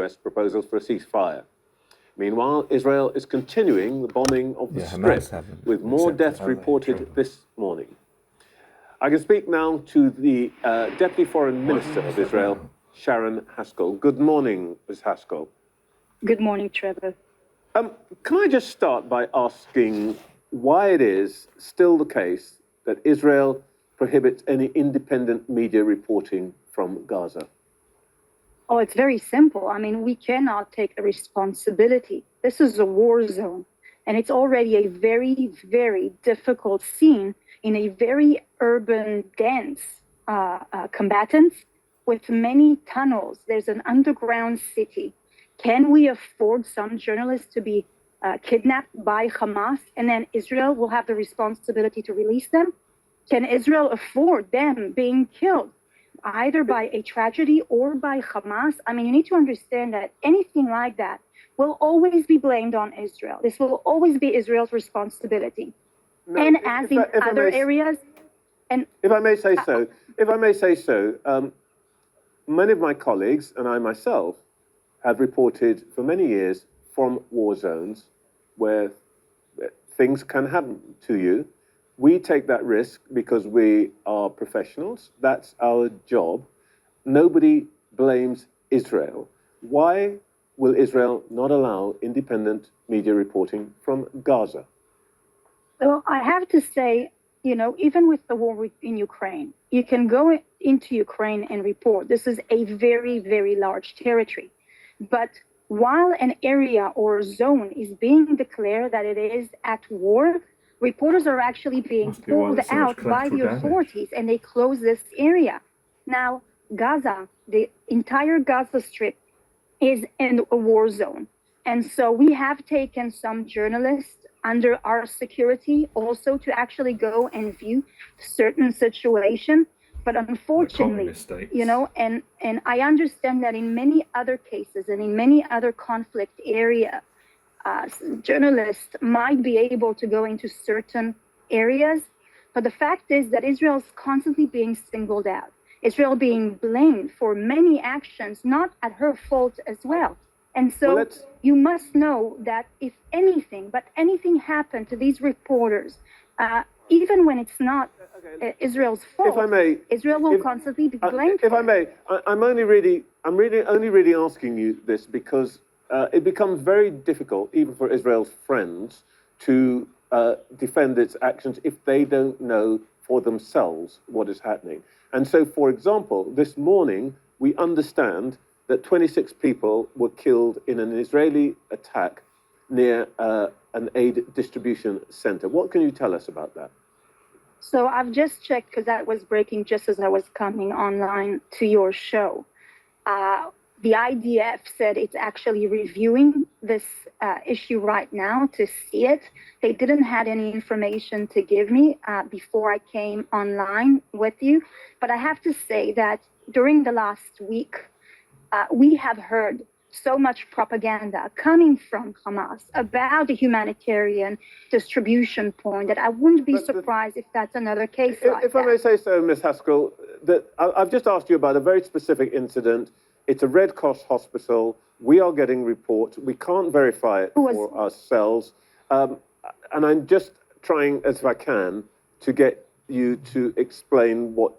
US proposals for a ceasefire. Meanwhile, Israel is continuing the bombing of the Strip, with more deaths reported this morning. I can speak now to the Deputy Foreign Minister of Israel, Sharon Haskell. Good morning, Ms. Haskell. Good morning, Trevor. Can I just start by asking why it is still the case that Israel prohibits any independent media reporting from Gaza? Oh, it's very simple. I mean, we cannot take the responsibility. This is a war zone, and it's already a very, very difficult scene in a very urban, dense combatants with many tunnels. There's an underground city. Can we afford some journalists to be kidnapped by Hamas, and then Israel will have the responsibility to release them? Can Israel afford them being killed, either by a tragedy or by Hamas? I mean, you need to understand that anything like that will always be blamed on Israel. This will always be Israel's responsibility. No, and as in other areas, and if I may say so, many of my colleagues and I myself have reported for many years from war zones where things can happen to you. We take that risk because we are professionals. That's our job. Nobody blames Israel. Why will Israel not allow independent media reporting from Gaza? Well, I have to say, you know, even with the war in Ukraine, you can go into Ukraine and report. This is a very, very large territory. But while an area or zone is being declared that it is at war, reporters are actually being pulled out by the authorities, and they close this area. Now, Gaza, the entire Gaza Strip is in a war zone. And so we have taken some journalists under our security also to actually go and view certain situation. But unfortunately, you know, and I understand that in many other cases and in many other conflict area, journalists might be able to go into certain areas. But the fact is that Israel is constantly being singled out. Israel being blamed for many actions, not at her fault as well. And so you must know that if anything, but anything happened to these reporters, even when it's not Israel's fault, if I may, Israel will constantly be blamed. If I may, I'm only really asking you this because it becomes very difficult, even for Israel's friends, to defend its actions if they don't know for themselves what is happening. And so, for example, this morning, we understand that 26 people were killed in an Israeli attack near an aid distribution center. What can you tell us about that? So I've just checked because that was breaking just as I was coming online to your show. The IDF said it's actually reviewing this issue right now to see it. They didn't have any information to give me before I came online with you. But I have to say that during the last week, we have heard so much propaganda coming from Hamas about the humanitarian distribution point that I wouldn't be surprised if that's another case like if I may say so, Ms. Haskell, that I've just asked you about a very specific incident. It's a Red Cross hospital. We are getting reports. We can't verify it for ourselves. And I'm just trying, as I can, to get you to explain what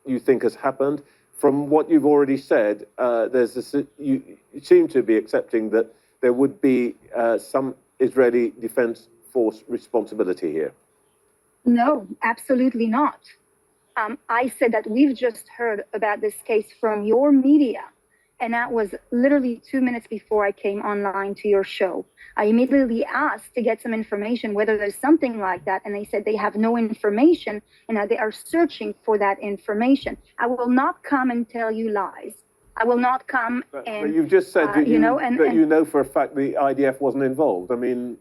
you think has happened. From what you've already said, you seem to be accepting that there would be some Israeli Defense Force responsibility here. No, absolutely not. I said that we've just heard about this case from your media, and that was literally 2 minutes before I came online to your show. I immediately asked to get some information, whether there's something like that, and they said they have no information and that they are searching for that information. I will not come and tell you lies. I will not come but you've just said that you know for a fact the IDF wasn't involved. I mean,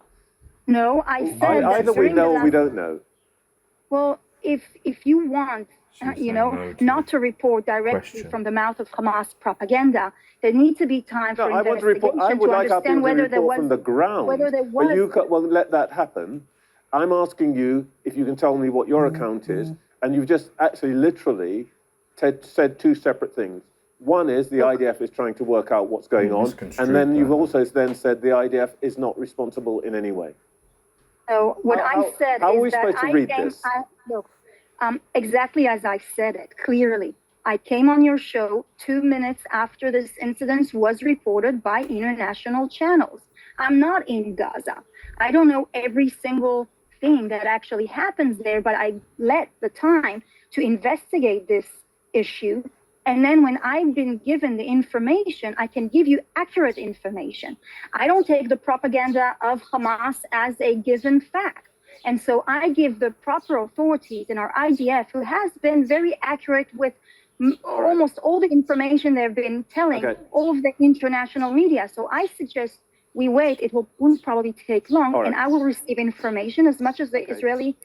no, I said either we know or we don't know. Well, if you want, not to report directly from the mouth of Hamas propaganda, there needs to be time for investigation I would like understand whether there was from the ground. Whether there was. But you won't let that happen. I'm asking you if you can tell me what your account is, and you've just actually literally said two separate things. One is the IDF is trying to work out what's going on, and then you've also then said the IDF is not responsible in any way. So what I said how are we is that supposed to read this? Look, exactly as I said it, clearly. I came on your show 2 minutes after this incident was reported by international channels. I'm not in Gaza. I don't know every single thing that actually happens there, but I let the time to investigate this issue. And then when I've been given the information, I can give you accurate information. I don't take the propaganda of Hamas as a given fact. And so I give the proper authorities in our IDF, who has been very accurate with almost all the information they've been telling all of the international media. So I suggest we wait. It won't probably take long, and I will receive information as much as the Israeli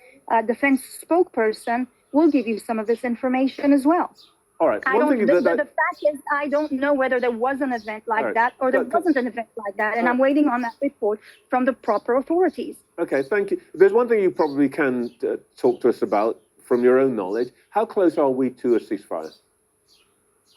defense spokesperson will give you some of this information as well. All right. The fact is, I don't know whether there was an event like that or there wasn't an event like that, and I'm waiting on that report from the proper authorities. Okay, thank you. There's one thing you probably can talk to us about from your own knowledge. How close are we to a ceasefire?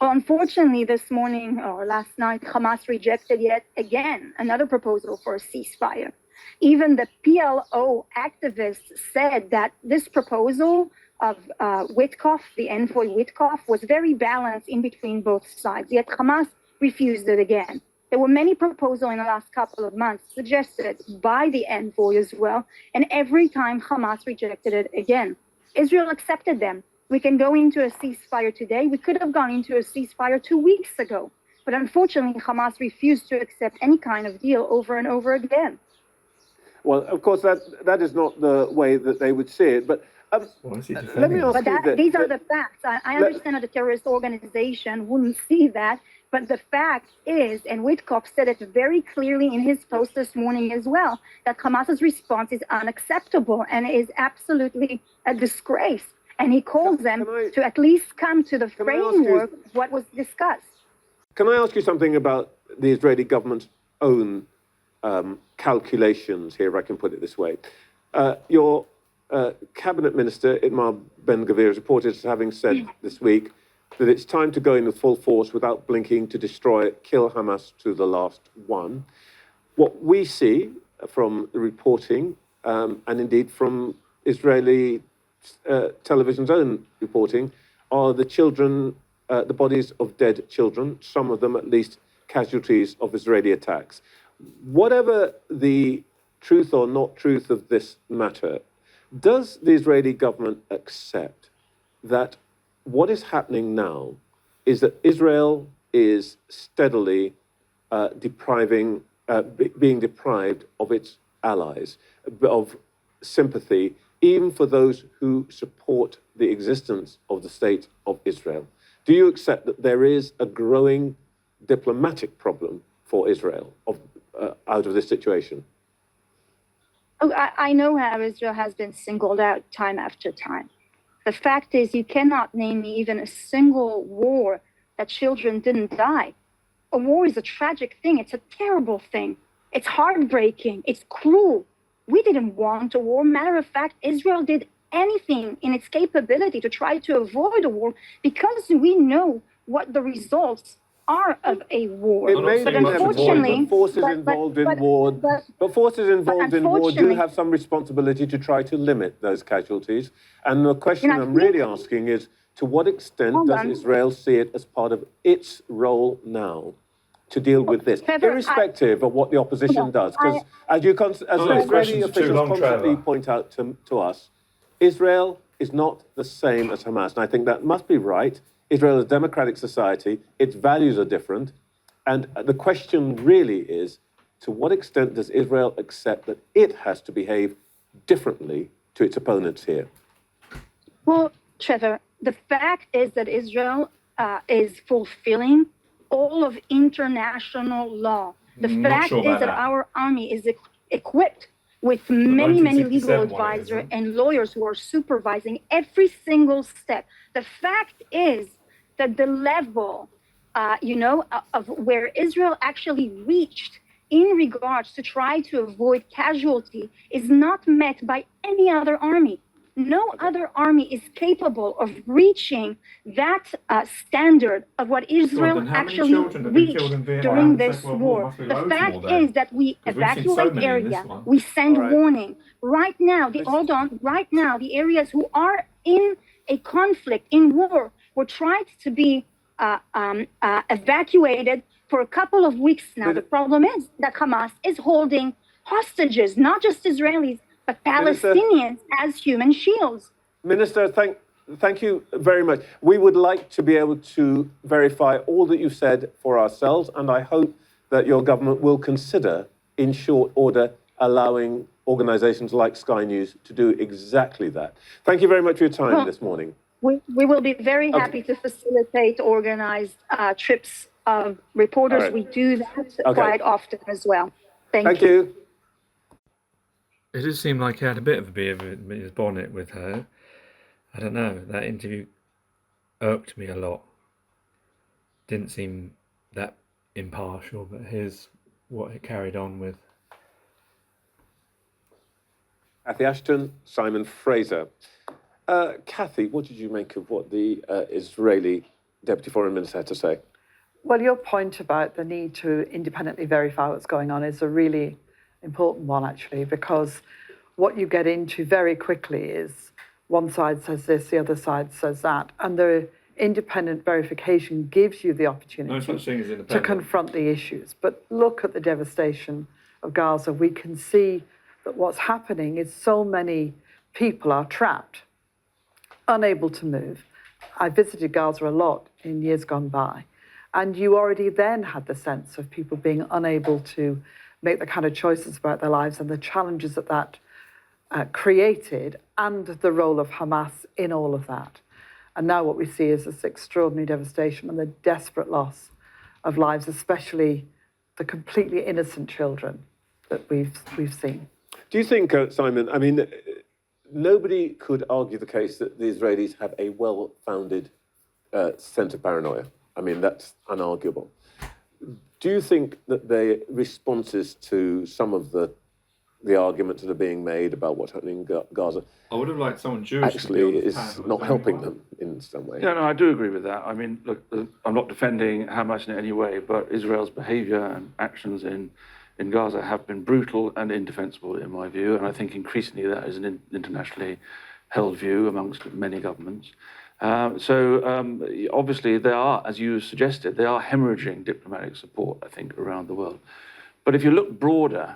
Well, unfortunately, this morning or last night, Hamas rejected yet again another proposal for a ceasefire. Even the PLO activists said that this proposal of Witkoff, the envoy Witkoff, was very balanced in between both sides, yet Hamas refused it again. There were many proposals in the last couple of months suggested by the envoy as well, and every time Hamas rejected it again. Israel accepted them. We can go into a ceasefire today. We could have gone into a ceasefire 2 weeks ago, but unfortunately, Hamas refused to accept any kind of deal over and over again. Well, of course, that is not the way that they would see it, but let me ask you this. These are the facts. I understand that a terrorist organization wouldn't see that, but the fact is, and Witkoff said it very clearly in his post this morning as well, that Hamas's response is unacceptable and is absolutely a disgrace. And he calls them to at least come to the framework of what was discussed. Can I ask you something about the Israeli government's own calculations here, if I can put it this way? Your cabinet minister, Itamar Ben-Gvir, is reported as having said this week that it's time to go in with full force without blinking to destroy, kill Hamas to the last one. What we see from the reporting, and indeed from Israeli television's own reporting, are the children, the bodies of dead children, some of them at least casualties of Israeli attacks. Whatever the truth or not truth of this matter, does the Israeli government accept that what is happening now is that Israel is steadily being deprived of its allies, of sympathy, even for those who support the existence of the state of Israel? Do you accept that there is a growing diplomatic problem for Israel out of this situation? Oh, I know how Israel has been singled out time after time. The fact is, you cannot name me even a single war that children didn't die. A war is a tragic thing. It's a terrible thing. It's heartbreaking. It's cruel. We didn't want a war. Matter of fact, Israel did anything in its capability to try to avoid a war because we know what the results are of a war. It may be unfortunately, but forces involved in war do have some responsibility to try to limit those casualties. And the question I'm really asking is, to what extent does Israel see it as part of its role now to deal with this, irrespective of what the opposition does? Because as Israeli officials constantly point out to us, Israel is not the same as Hamas. And I think that must be right. Israel is a democratic society. Its values are different. And the question really is, to what extent does Israel accept that it has to behave differently to its opponents here? Well, Trevor, the fact is that Israel is fulfilling all of international law. The fact is that our army is equipped with many, many legal advisors and lawyers who are supervising every single step. The fact is that the level, of where Israel actually reached in regards to try to avoid casualty is not met by any other army. No other army is capable of reaching that standard of what Israel actually reached during this war. The fact is that we evacuate area, we send warning. Right now, the areas who are in a conflict, in war, were tried to be evacuated for a couple of weeks now. The problem is that Hamas is holding hostages, not just Israelis, but Palestinians as human shields. Minister, thank you very much. We would like to be able to verify all that you said for ourselves, and I hope that your government will consider, in short order, allowing organisations like Sky News to do exactly that. Thank you very much for your time this morning. We will be very happy to facilitate organized trips of reporters. We do that quite often as well. Thank you. It does seem like he had a bit of a bee in his bonnet with her. I don't know, that interview irked me a lot. Didn't seem that impartial, but here's what it carried on with. Cathy Ashton, Simon Fraser. Cathy, what did you make of what the Israeli Deputy Foreign Minister had to say? Well, your point about the need to independently verify what's going on is a really important one, actually, because what you get into very quickly is one side says this, the other side says that, and the independent verification gives you the opportunity to confront the issues. But look at the devastation of Gaza. We can see that what's happening is so many people are trapped, unable to move. I visited Gaza a lot in years gone by, and you already then had the sense of people being unable to make the kind of choices about their lives and the challenges that created, and the role of Hamas in all of that. And now what we see is this extraordinary devastation and the desperate loss of lives, especially the completely innocent children that we've seen. Do you think, Simon, I mean, nobody could argue the case that the Israelis have a well-founded sense of paranoia. I mean, that's unarguable. Do you think that their responses to some of the arguments that are being made about what's happening in Gaza, I would have liked someone Jewish actually is not helping them in some way? Yeah, no, I do agree with that. I mean, look, I'm not defending Hamas in any way, but Israel's behaviour and actions in Gaza have been brutal and indefensible, in my view, and I think increasingly that is an internationally held view amongst many governments. Obviously they are, as you suggested, they are hemorrhaging diplomatic support, I think, around the world. But if you look broader,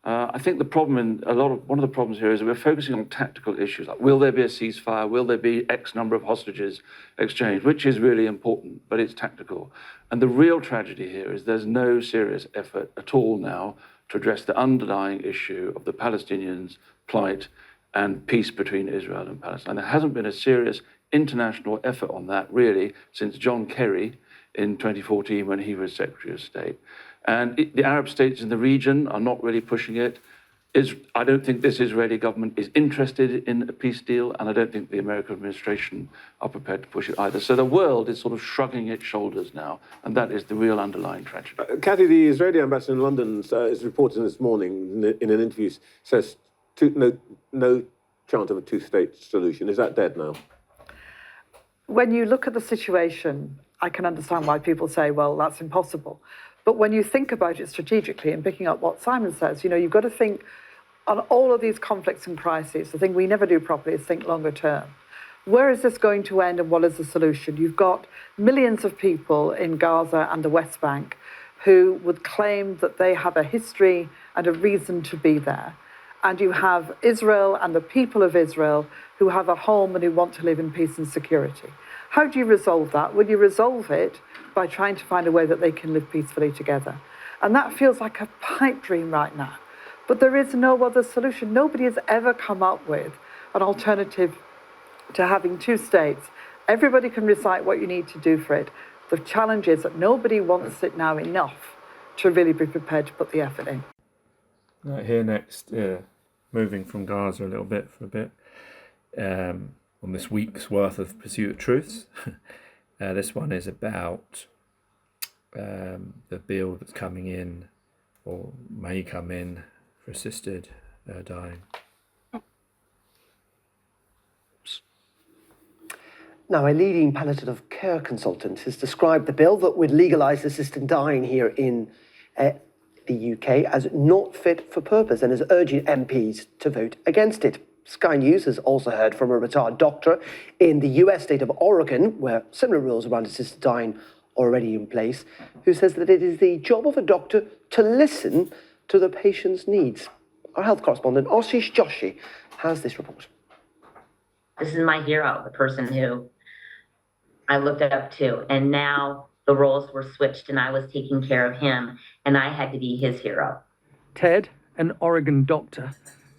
I think the problem one of the problems here is that we're focusing on tactical issues, like will there be a ceasefire, will there be X number of hostages exchanged, which is really important, but it's tactical. And the real tragedy here is there's no serious effort at all now to address the underlying issue of the Palestinians' plight and peace between Israel and Palestine. There hasn't been a serious international effort on that, really, since John Kerry in 2014 when he was Secretary of State. And the Arab states in the region are not really pushing it. I don't think this Israeli government is interested in a peace deal, and I don't think the American administration are prepared to push it either. So the world is sort of shrugging its shoulders now, and that is the real underlying tragedy. Cathy, the Israeli ambassador in London is reporting this morning in an interview, says no chance of a two-state solution. Is that dead now? When you look at the situation, I can understand why people say, well, that's impossible. But when you think about it strategically, and picking up what Simon says, you've got to think on all of these conflicts and crises. The thing we never do properly is think longer term. Where is this going to end and what is the solution? You've got millions of people in Gaza and the West Bank who would claim that they have a history and a reason to be there. And you have Israel and the people of Israel who have a home and who want to live in peace and security. How do you resolve that? Well, you resolve it by trying to find a way that they can live peacefully together. And that feels like a pipe dream right now. But there is no other solution. Nobody has ever come up with an alternative to having two states. Everybody can recite what you need to do for it. The challenge is that nobody wants it now enough to really be prepared to put the effort in. Right, here next, moving from Gaza a little bit for a bit, on this week's worth of Pursuit of Truths. This one is about the bill that's coming in, or may come in, for assisted dying. Now, a leading palliative care consultant has described the bill that would legalise assisted dying here in the UK as not fit for purpose and is urging MPs to vote against it. Sky News has also heard from a retired doctor in the US state of Oregon, where similar rules around assisted dying are already in place, who says that it is the job of a doctor to listen to the patient's needs. Our health correspondent, Ashish Joshi, has this report. This is my hero, the person who I looked up to, and now the roles were switched and I was taking care of him and I had to be his hero. Ted, an Oregon doctor,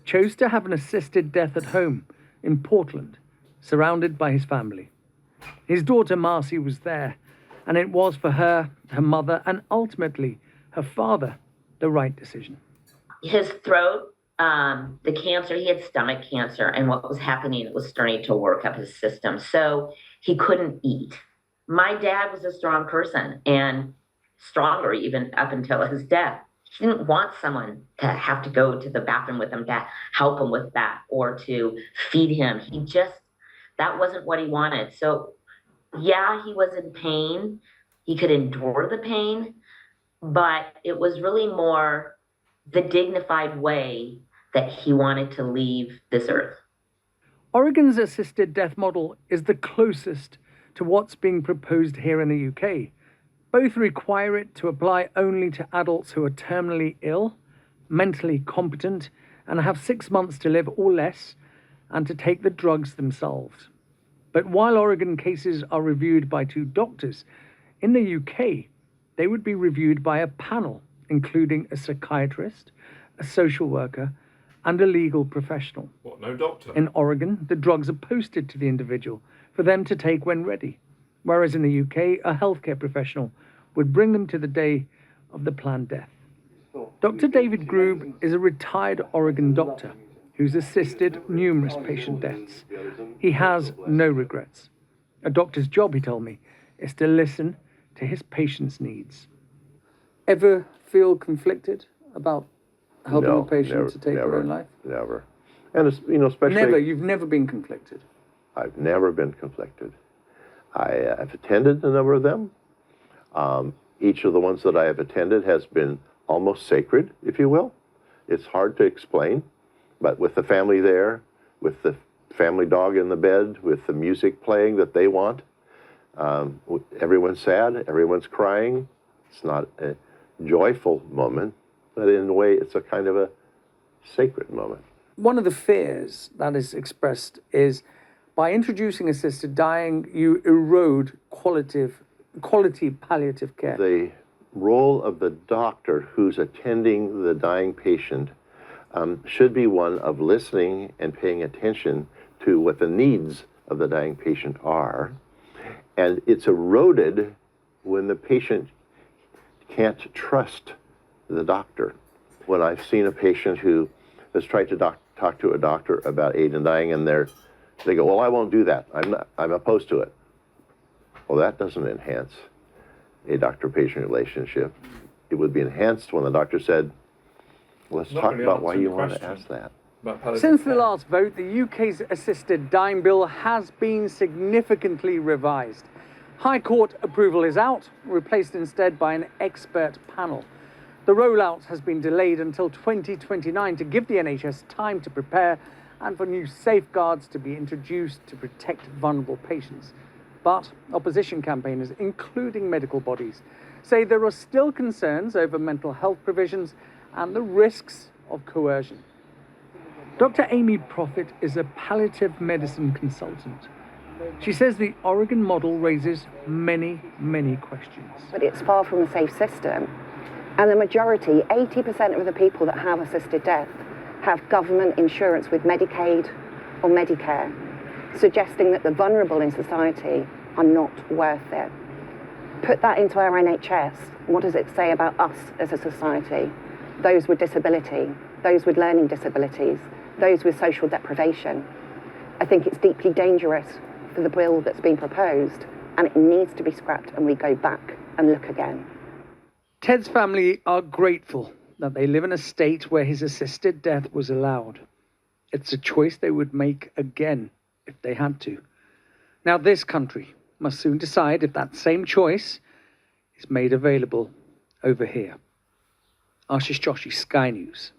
chose to have an assisted death at home in Portland, surrounded by his family. His daughter Marcy was there, and it was for her, her mother, and ultimately her father, the right decision. His throat, the cancer, he had stomach cancer, and what was happening, it was starting to work up his system, so he couldn't eat. My dad was a strong person, and stronger even up until his death. He didn't want someone to have to go to the bathroom with him to help him with that or to feed him. That wasn't what he wanted. So yeah, he was in pain. He could endure the pain, but it was really more the dignified way that he wanted to leave this earth. Oregon's assisted death model is the closest to what's being proposed here in the UK. Both require it to apply only to adults who are terminally ill, mentally competent, and have 6 months to live or less, and to take the drugs themselves. But while Oregon cases are reviewed by 2 doctors, in the UK, they would be reviewed by a panel, including a psychiatrist, a social worker, and a legal professional. What, no doctor? In Oregon, the drugs are posted to the individual for them to take when ready, whereas in the UK, a healthcare professional would bring them to the day of the planned death. Dr. David Grube is a retired Oregon doctor who's assisted numerous patient deaths. He has no regrets. A doctor's job, he told me, is to listen to his patient's needs. Ever feel conflicted about helping a patient to take their own life? Never. And, especially... Never? You've never been conflicted? I've never been conflicted. I've attended a number of them. Each of the ones that I have attended has been almost sacred, if you will. It's hard to explain, but with the family there, with the family dog in the bed, with the music playing that they want, everyone's sad, everyone's crying. It's not a joyful moment, but in a way, it's a kind of a sacred moment. One of the fears that is expressed is by introducing assisted dying, you erode quality palliative care. The role of the doctor who's attending the dying patient should be one of listening and paying attention to what the needs of the dying patient are. And it's eroded when the patient can't trust the doctor. When I've seen a patient who has tried to talk to a doctor about aid in dying, and they go, well, I won't do that. I'm opposed to it. Well, that doesn't enhance a doctor-patient relationship. It would be enhanced when the doctor said, let's talk about why you want to ask that. Since the last vote, the UK's assisted dying bill has been significantly revised. High Court approval is out, replaced instead by an expert panel. The rollout has been delayed until 2029 to give the NHS time to prepare and for new safeguards to be introduced to protect vulnerable patients. But opposition campaigners, including medical bodies, say there are still concerns over mental health provisions and the risks of coercion. Dr. Amy Profit is a palliative medicine consultant. She says the Oregon model raises many, many questions. But it's far from a safe system. And the majority, 80% of the people that have assisted death have government insurance with Medicaid or Medicare, suggesting that the vulnerable in society are not worth it. Put that into our NHS. What does it say about us as a society? Those with disability, those with learning disabilities, those with social deprivation. I think it's deeply dangerous for the bill that's been proposed, and it needs to be scrapped and we go back and look again. Ted's family are grateful that they live in a state where his assisted death was allowed. It's a choice they would make again if they had to. Now, this country must soon decide if that same choice is made available over here. Ashish Joshi, Sky News.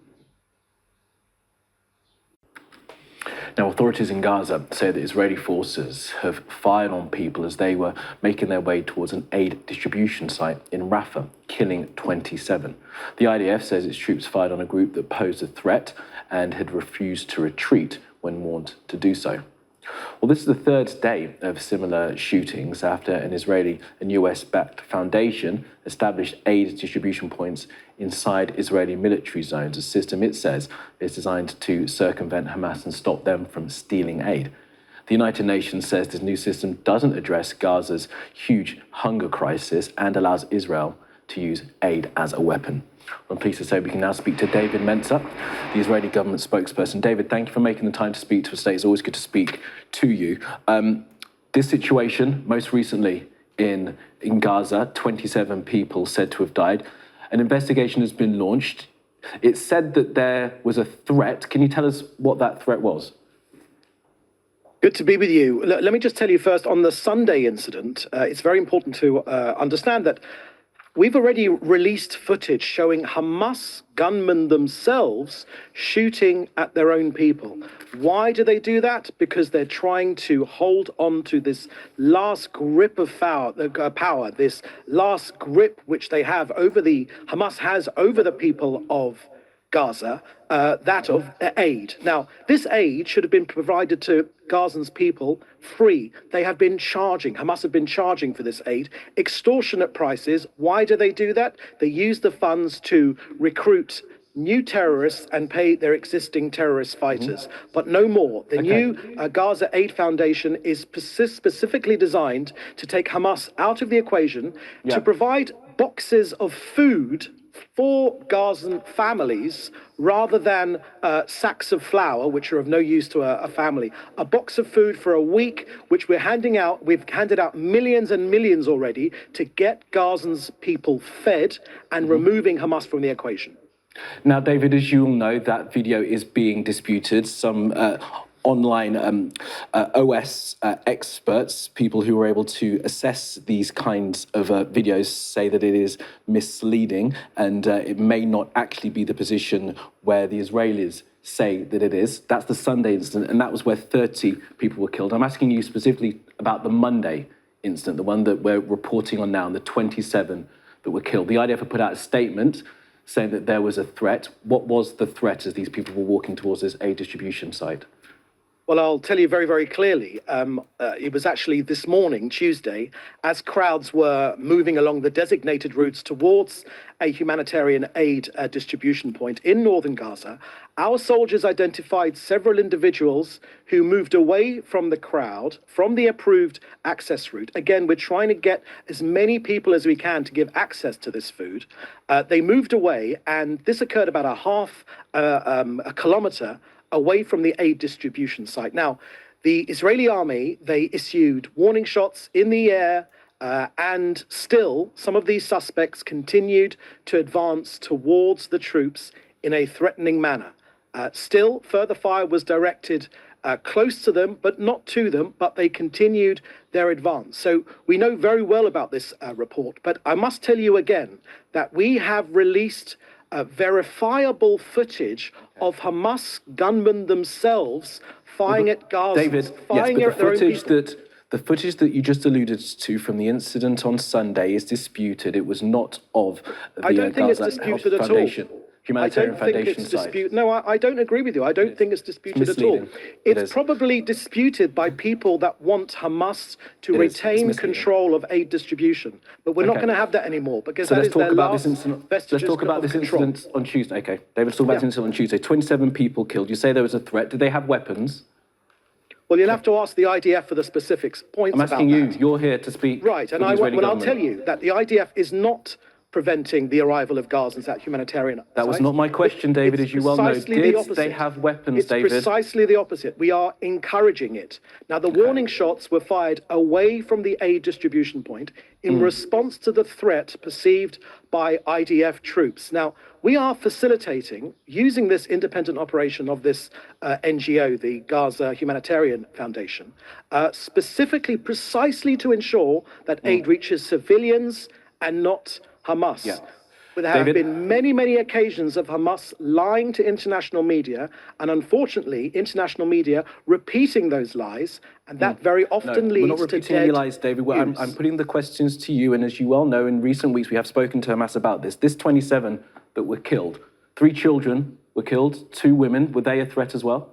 Now, authorities in Gaza say that Israeli forces have fired on people as they were making their way towards an aid distribution site in Rafah, killing 27. The IDF says its troops fired on a group that posed a threat and had refused to retreat when warned to do so. Well, this is the third day of similar shootings after an Israeli and US-backed foundation established aid distribution points inside Israeli military zones, a system it says is designed to circumvent Hamas and stop them from stealing aid. The United Nations says this new system doesn't address Gaza's huge hunger crisis and allows Israel to use aid as a weapon. I'm pleased to say we can now speak to David Menzer, the Israeli government spokesperson. David, thank you for making the time to speak to us today. It's always good to speak to you. This situation, most recently in Gaza, 27 people said to have died. An investigation has been launched. It said that there was a threat. Can you tell us what that threat was? Good to be with you. Let me just tell you first on the Sunday incident, it's very important to understand that we've already released footage showing Hamas gunmen themselves shooting at their own people. Why do they do that? Because they're trying to hold on to this last grip of power, this last grip which they have over Hamas has over the people of Gaza, that of aid. Now, this aid should have been provided to Gazans people free. They have been charging, Hamas have been charging for this aid, extortionate prices. Why do they do that? They use the funds to recruit new terrorists and pay their existing terrorist fighters, but no more. The new Gaza Aid Foundation is specifically designed to take Hamas out of the equation, to provide boxes of food for Gazan families rather than sacks of flour, which are of no use to a family. A box of food for a week, which we're handing out. We've handed out millions and millions already to get Gazans people fed and removing Hamas from the equation. Now, David, as you all know, that video is being disputed. Some online OS experts, people who are able to assess these kinds of videos, say that it is misleading and it may not actually be the position where the Israelis say that it is. That's the Sunday incident, and that was where 30 people were killed. I'm asking you specifically about the Monday incident, the one that we're reporting on now, and the 27 that were killed. The IDF have put out a statement saying that there was a threat. What was the threat as these people were walking towards this aid distribution site? Well, I'll tell you very, very clearly. It was actually this morning, Tuesday, as crowds were moving along the designated routes towards a humanitarian aid distribution point in northern Gaza, our soldiers identified several individuals who moved away from the crowd, from the approved access route. Again, we're trying to get as many people as we can to give access to this food. They moved away, and this occurred about a kilometre away from the aid distribution site. Now, the Israeli army, they issued warning shots in the air, and still some of these suspects continued to advance towards the troops in a threatening manner. Still, further fire was directed close to them, but not to them, but they continued their advance. So we know very well about this report, but I must tell you again that we have released verifiable footage of Hamas gunmen themselves firing at Gaza, David, firing yes, at their own people. The footage that you just alluded to from the incident on Sunday is disputed. It was not of the I don't think it's Gaza disputed at all. Foundation, humanitarian I don't think foundation it's site. No, I don't agree with you. I don't think it's disputed at all. misleading. It It's is. probably disputed by people that want Hamas to It is. It's retain misleading. control of aid distribution. But we're not going to have that anymore because So that let's is their talk about last this incident. Let's vestiges talk about of this control. incident on Tuesday. Okay, David, let's talk about this incident on Tuesday. 27 people killed. You say there was a threat. Did they have weapons? Well, you'll have to ask the IDF for the specifics points I'm about asking you. that. You're here to speak. Right, and for the Israeli I'll government. tell you that the IDF is not preventing the arrival of Gazans at humanitarian That was sites. not my question, David, It's as you well know. precisely the Did opposite. they have weapons, It's David? precisely the opposite. We are encouraging it. Now, the warning shots were fired away from the aid distribution point in response to the threat perceived by IDF troops. Now, we are facilitating, using this independent operation of this NGO, the Gaza Humanitarian Foundation, specifically, precisely to ensure that aid reaches civilians and not Hamas. Yeah. There have been many, many occasions of Hamas lying to international media, and unfortunately, international media repeating those lies, and that very often leads we're not to repeating dead any lies, David. I'm putting the questions to you, and as you well know, in recent weeks we have spoken to Hamas about this. This 27 that were killed, 3 children were killed, 2 women. Were they a threat as well?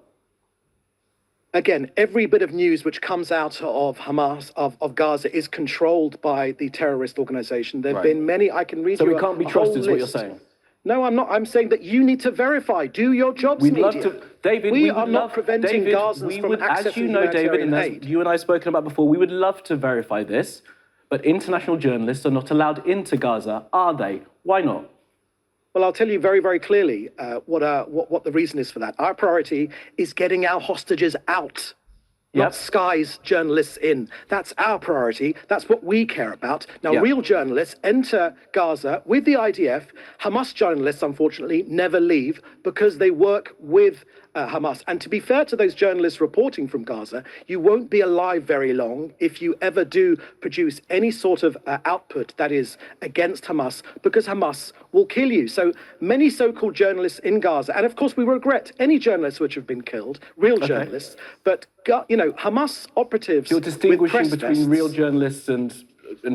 Again, every bit of news which comes out of Hamas, of Gaza, is controlled by the terrorist organization. There have been many, I can read So you we can't be a whole trusted, is what you're list. saying? No, I'm not. I'm saying that you need to verify. Do your jobs, We'd media. love to, David. We We are would not love, preventing David, Gazans we from would, accessing as you know, David, humanitarian and as aid. you and I have spoken about before, we would love to verify this, but international journalists are not allowed into Gaza, are they? Why not? Well, I'll tell you very, very clearly what the reason is for that. Our priority is getting our hostages out, not Sky's journalists in. That's our priority. That's what we care about. Now, real journalists enter Gaza with the IDF. Hamas journalists, unfortunately, never leave because they work with Hamas. And to be fair to those journalists reporting from Gaza, you won't be alive very long if you ever do produce any sort of output that is against Hamas, because Hamas will kill you. So many so-called journalists in Gaza, and of course we regret any journalists which have been killed, real journalists, but you know, Hamas operatives. You're distinguishing with between real journalists and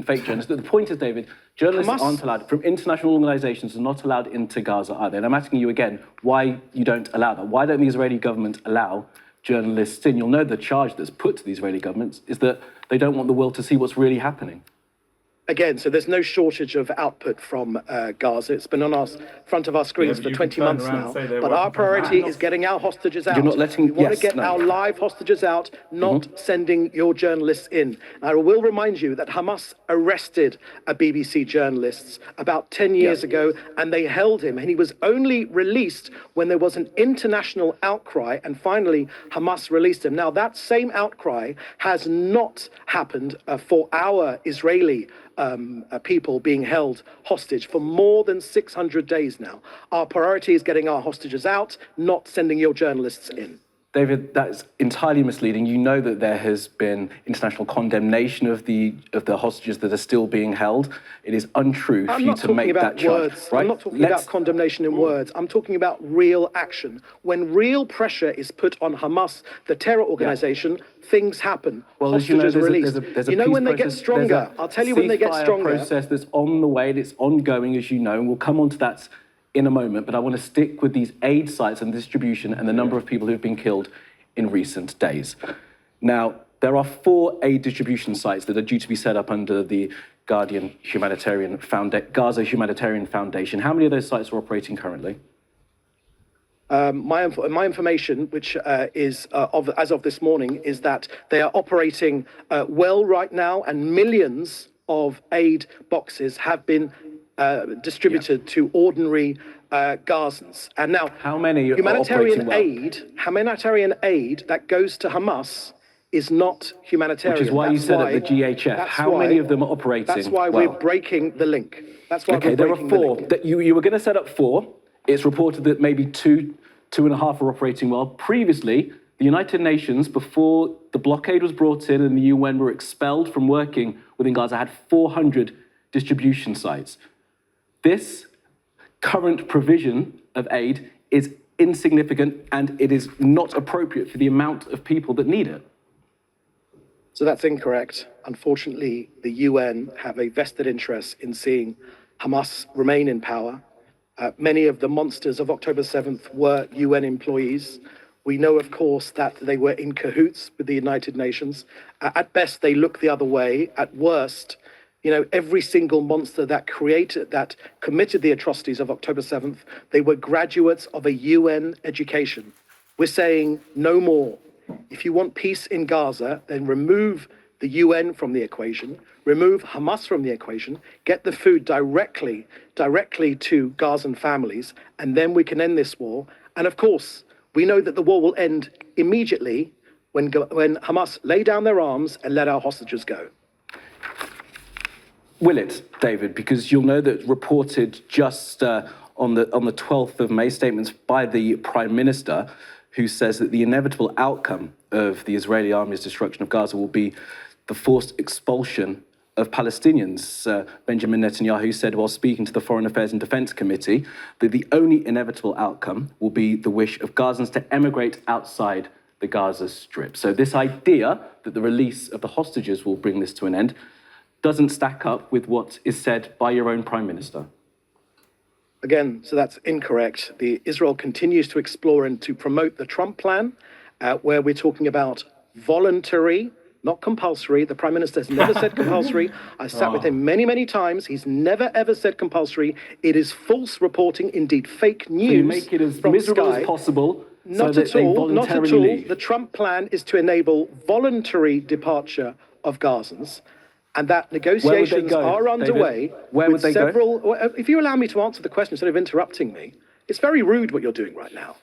fake journalists. The point is, David, journalists aren't allowed, from international organizations, are not allowed into Gaza either. And I'm asking you again, why you don't allow that? Why don't the Israeli government allow journalists in? You'll know the charge that's put to the Israeli government is that they don't want the world to see what's really happening. Again, so there's no shortage of output from Gaza. It's been on our front of our screens for 20 months now. But our priority is getting our hostages out. You're not letting. We want to get our live hostages out, not sending your journalists in. I will remind you that Hamas arrested a BBC journalist about 10 years ago, and they held him, and he was only released when there was an international outcry, and finally Hamas released him. Now, that same outcry has not happened for our Israeli people being held hostage for more than 600 days now. Our priority is getting our hostages out, not sending your journalists in. David, that's entirely misleading. You know that there has been international condemnation of the hostages that are still being held. It is untrue for you to make that charge. Right? I'm not talking about condemnation in words. I'm talking about real action. When real pressure is put on Hamas, the terror organization, things happen. Well, hostages as you know, are released. there's a you know peace when they get process, stronger. I'll tell you when they get stronger. There's a process that's on the way, and it's ongoing, as you know, and we'll come on to that in a moment. But I want to stick with these aid sites and distribution and the number of people who've been killed in recent days. Now, there are 4 aid distribution sites that are due to be set up under the Gaza Humanitarian Foundation. How many of those sites are operating currently? My information, which is as of this morning, is that they are operating well right now, and millions of aid boxes have been distributed to ordinary Gazans. And now, how many humanitarian aid that goes to Hamas is not humanitarian. Which is why you said at the GHF. How many of them are operating? That's why we're breaking the link. That's why there are 4. You were going to set up 4. It's reported that maybe 2.5 are operating well. Previously, the United Nations, before the blockade was brought in and the UN were expelled from working within Gaza, had 400 distribution sites. This current provision of aid is insignificant, and it is not appropriate for the amount of people that need it. So that's incorrect. Unfortunately, the UN have a vested interest in seeing Hamas remain in power. Many of the monsters of October 7th were UN employees. We know, of course, that they were in cahoots with the United Nations. At best, they look the other way. At worst, you know, every single monster that committed the atrocities of October 7th, they were graduates of a UN education. We're saying no more. If you want peace in Gaza, then remove the UN from the equation, remove Hamas from the equation, get the food directly to Gazan families, and then we can end this war. And of course, we know that the war will end immediately when Hamas lay down their arms and let our hostages go. Will it, David? Because you'll know that reported just on the 12th of May, statements by the Prime Minister, who says that the inevitable outcome of the Israeli army's destruction of Gaza will be the forced expulsion of Palestinians. Benjamin Netanyahu said while speaking to the Foreign Affairs and Defence Committee that the only inevitable outcome will be the wish of Gazans to emigrate outside the Gaza Strip. So this idea that the release of the hostages will bring this to an end doesn't stack up with what is said by your own Prime Minister. Again, so that's incorrect. Israel continues to explore and to promote the Trump plan, where we're talking about voluntary, not compulsory. The Prime Minister has never said compulsory. I sat with him many, many times. He's never, ever said compulsory. It is false reporting, indeed fake news. So you make it as miserable as possible. Not at all, not at all. The Trump plan is to enable voluntary departure of Gazans, and that negotiations are underway. Where would they go? If you allow me to answer the question instead of interrupting me, it's very rude what you're doing right now.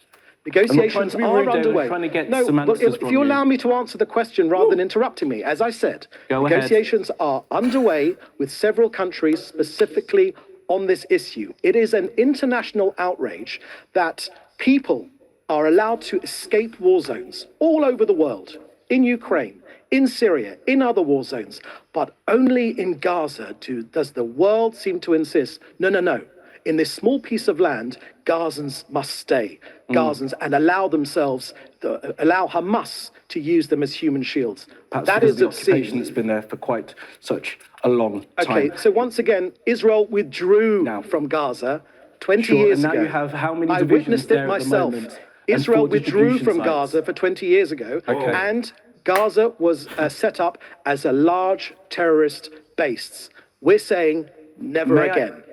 Negotiations are underway. If you allow me to answer the question rather than interrupting me, as I said, negotiations are underway with several countries specifically on this issue. It is an international outrage that people are allowed to escape war zones all over the world, in Ukraine, in Syria, in other war zones, but only in Gaza does the world seem to insist, no. In this small piece of land, Gazans must stay. Gazans, and allow Hamas to use them as human shields. Perhaps that is the obscene. occupation that's been there for quite such a long time. Okay, so once again, Israel withdrew from Gaza 20 years and now ago. you have how many I divisions witnessed there it at the myself. moment, Israel and 4 withdrew distribution from sites. Gaza for 20 years ago, and Gaza was set up as a large terrorist base. We're saying never again.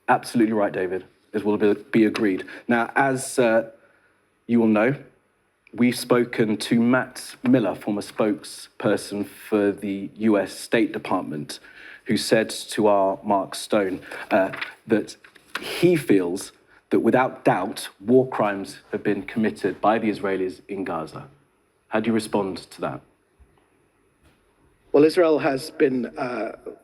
Absolutely right, David. This will be agreed. Now, as you will know, we've spoken to Matt Miller, former spokesperson for the US State Department, who said to our Mark Stone that he feels that without doubt, war crimes have been committed by the Israelis in Gaza. How do you respond to that? Well, Israel has been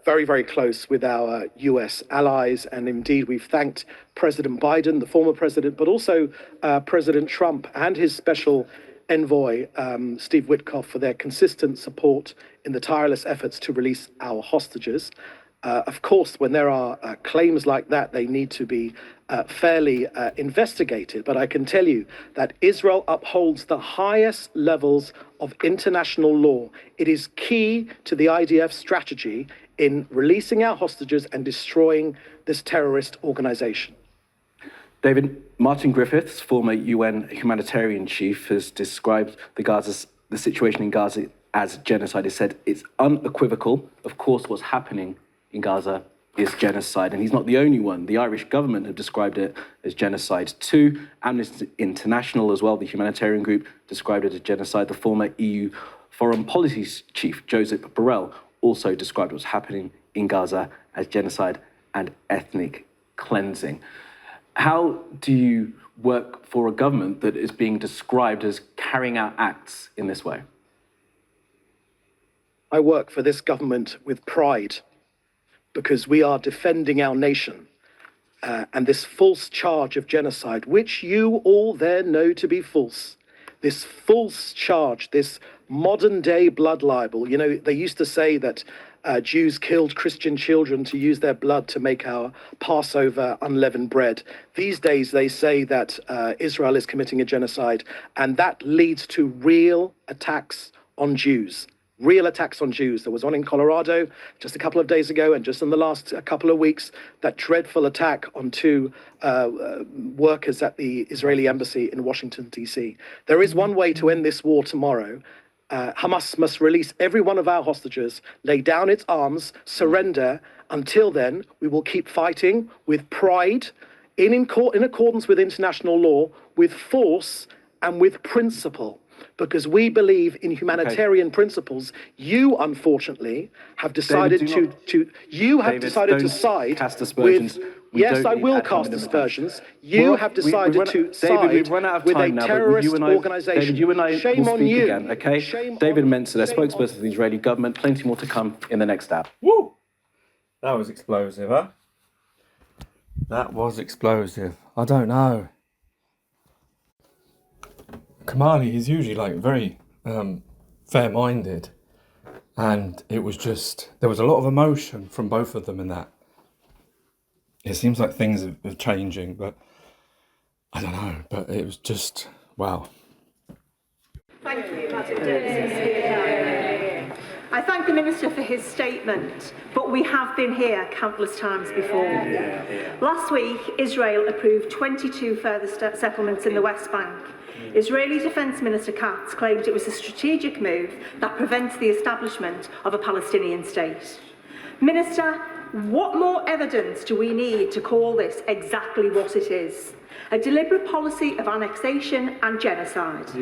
very, very close with our US allies, and indeed we've thanked President Biden, the former president, but also President Trump and his special envoy, Steve Witkoff, for their consistent support in the tireless efforts to release our hostages. Of course, when there are claims like that, they need to be fairly investigated. But I can tell you that Israel upholds the highest levels of international law. It is key to the IDF strategy in releasing our hostages and destroying this terrorist organization. David, Martin Griffiths, former UN humanitarian chief, has described the situation in Gaza as genocide. He said it's unequivocal. Of course, what's happening in Gaza is genocide, and he's not the only one. The Irish government have described it as genocide too. Amnesty International as well, the humanitarian group, described it as genocide. The former EU foreign policy chief, Joseph Borrell, also described what's happening in Gaza as genocide and ethnic cleansing. How do you work for a government that is being described as carrying out acts in this way? I work for this government with pride, because we are defending our nation. And this false charge of genocide, which you all there know to be false, this false charge, this modern day blood libel. You know, they used to say that Jews killed Christian children to use their blood to make our Passover unleavened bread. These days they say that Israel is committing a genocide, and that leads to real attacks on Jews. Real attacks on Jews. There was one in Colorado just a couple of days ago, and just in the last couple of weeks, that dreadful attack on 2 workers at the Israeli embassy in Washington, D.C. There is one way to end this war tomorrow. Hamas must release every one of our hostages, lay down its arms, surrender. Until then, we will keep fighting with pride, in accordance with international law, with force and with principle. Because we believe in humanitarian principles. You, unfortunately, have decided to side with. Yes, I will cast aspersions. You have decided to side with a terrorist organization. David, you and I Shame will on speak you. again, okay? David Mencer, their spokesperson for the Israeli government. Plenty more to come in the next hour. Woo! That was explosive, huh? That was explosive. I don't know. Kamali, he's usually like very fair-minded, and it was just, there was a lot of emotion from both of them in that. It seems like things are changing, but I don't know, but it was just, wow. Thank you, Madam Deputy Speaker. I thank the Minister for his statement, but we have been here countless times before. Last week, Israel approved 22 further settlements in the West Bank. Israeli Defence Minister Katz claimed it was a strategic move that prevents the establishment of a Palestinian state. Minister, what more evidence do we need to call this exactly what it is? A deliberate policy of annexation and genocide.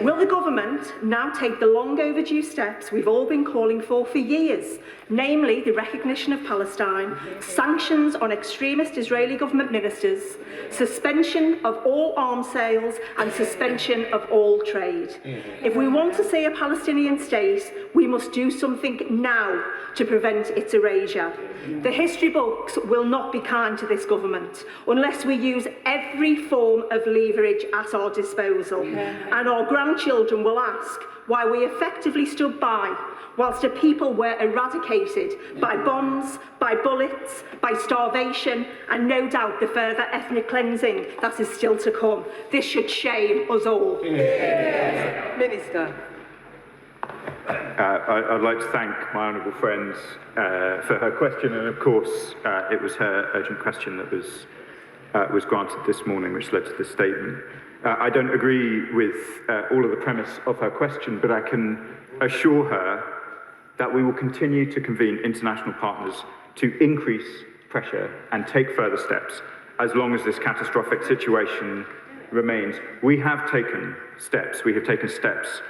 Will the government now take the long overdue steps we've all been calling for years, namely the recognition of Palestine, sanctions on extremist Israeli government ministers, suspension of all arms sales and suspension of all trade? If we want to see a Palestinian state, we must do something now to prevent its erasure. The history books will not be kind to this government unless we use every form of leverage at our disposal. And our grandchildren will ask why we effectively stood by whilst a people were eradicated by bombs, by bullets, by starvation, and no doubt the further ethnic cleansing that is still to come. This should shame us all. Minister. I'd like to thank my honourable friend for her question, and of course it was her urgent question that was granted this morning, which led to this statement. I don't agree with all of the premise of her question, but I can assure her that we will continue to convene international partners to increase pressure and take further steps as long as this catastrophic situation remains. We have taken steps. We have taken steps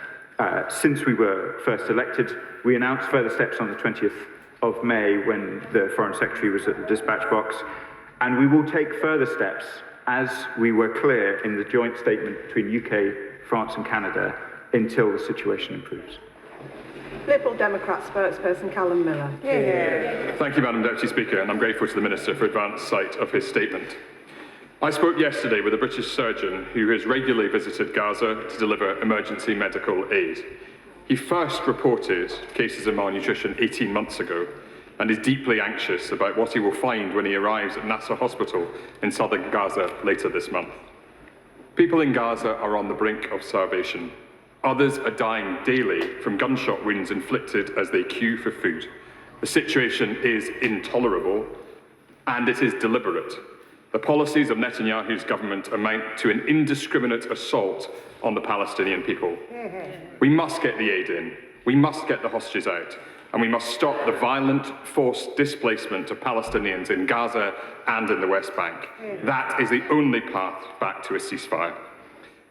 since we were first elected. We announced further steps on the 20th of May when the Foreign Secretary was at the dispatch box, and we will take further steps as we were clear in the joint statement between UK, France and Canada until the situation improves. Liberal Democrat spokesperson Callum Miller. Thank you, Madam Deputy Speaker, and I'm grateful to the Minister for advance sight of his statement. I spoke yesterday with a British surgeon who has regularly visited Gaza to deliver emergency medical aid. He first reported cases of malnutrition 18 months ago and is deeply anxious about what he will find when he arrives at Nasser Hospital in southern Gaza later this month. People in Gaza are on the brink of starvation. Others are dying daily from gunshot wounds inflicted as they queue for food. The situation is intolerable, and it is deliberate. The policies of Netanyahu's government amount to an indiscriminate assault on the Palestinian people. We must get the aid in, we must get the hostages out, and we must stop the violent, forced displacement of Palestinians in Gaza and in the West Bank. That is the only path back to a ceasefire.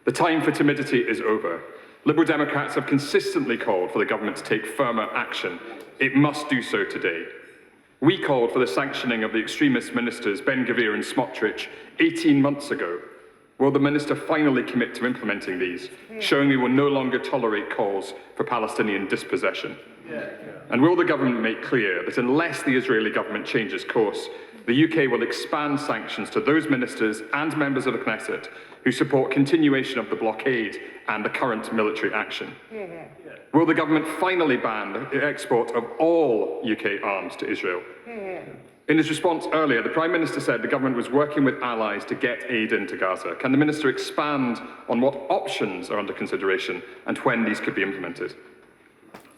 The time for timidity is over. Liberal Democrats have consistently called for the government to take firmer action. It must do so today. We called for the sanctioning of the extremist ministers Ben-Gvir and Smotrich 18 months ago. Will the minister finally commit to implementing these, showing we will no longer tolerate calls for Palestinian dispossession? And will the government make clear that unless the Israeli government changes course, the UK will expand sanctions to those ministers and members of the Knesset who support continuation of the blockade and the current military action? Will the government finally ban the export of all UK arms to Israel? In his response earlier, the Prime Minister said the government was working with allies to get aid into Gaza. Can the Minister expand on what options are under consideration and when these could be implemented?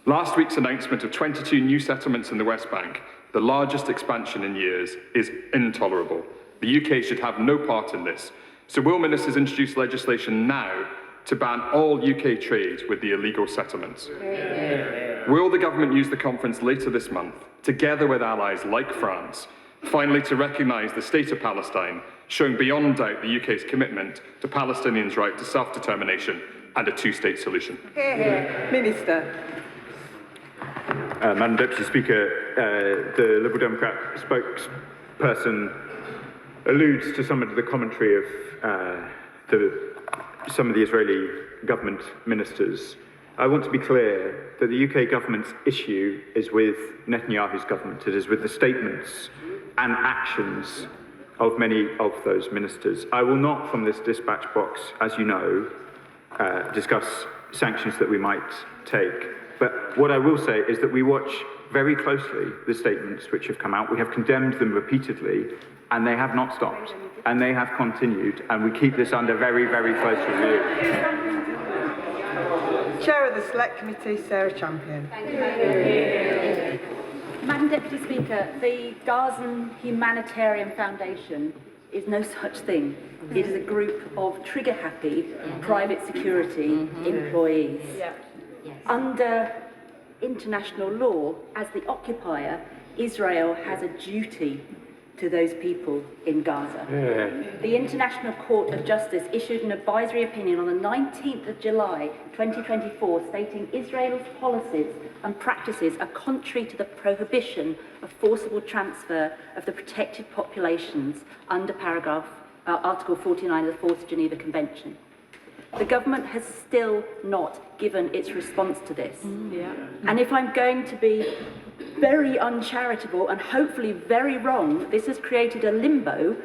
Last week's announcement of 22 new settlements in the West Bank, the largest expansion in years, is intolerable. The UK should have no part in this. So will ministers introduce legislation now to ban all UK trade with the illegal settlements? Will the government use the conference later this month, together with allies like France, finally to recognise the state of Palestine, showing beyond doubt the UK's commitment to Palestinians' right to self-determination and a two-state solution? Minister. Madam Deputy Speaker, the Liberal Democrat spokesperson alludes to some of the commentary of some of the Israeli government ministers I want to be clear that the UK government's issue is with Netanyahu's government. It is with the statements and actions of many of those ministers. I will not, from this dispatch box, as you know, discuss sanctions that we might take. But what I will say is that we watch very closely the statements which have come out. We have condemned them repeatedly, and they have not stopped, and they have continued, and we keep this under very, very close review. Chair of the Select Committee, Sarah Champion. Madam Deputy Speaker, the Gazan Humanitarian Foundation is no such thing. It is a group of trigger-happy private security employees. Under international law, as the occupier, Israel has a duty to those people in Gaza. The International Court of Justice issued an advisory opinion on the 19th of July 2024 stating Israel's policies and practices are contrary to the prohibition of forcible transfer of the protected populations under Article 49 of the Fourth Geneva Convention. The government has still not given its response to this. And if I'm going to be very uncharitable and hopefully very wrong, this has created a limbo,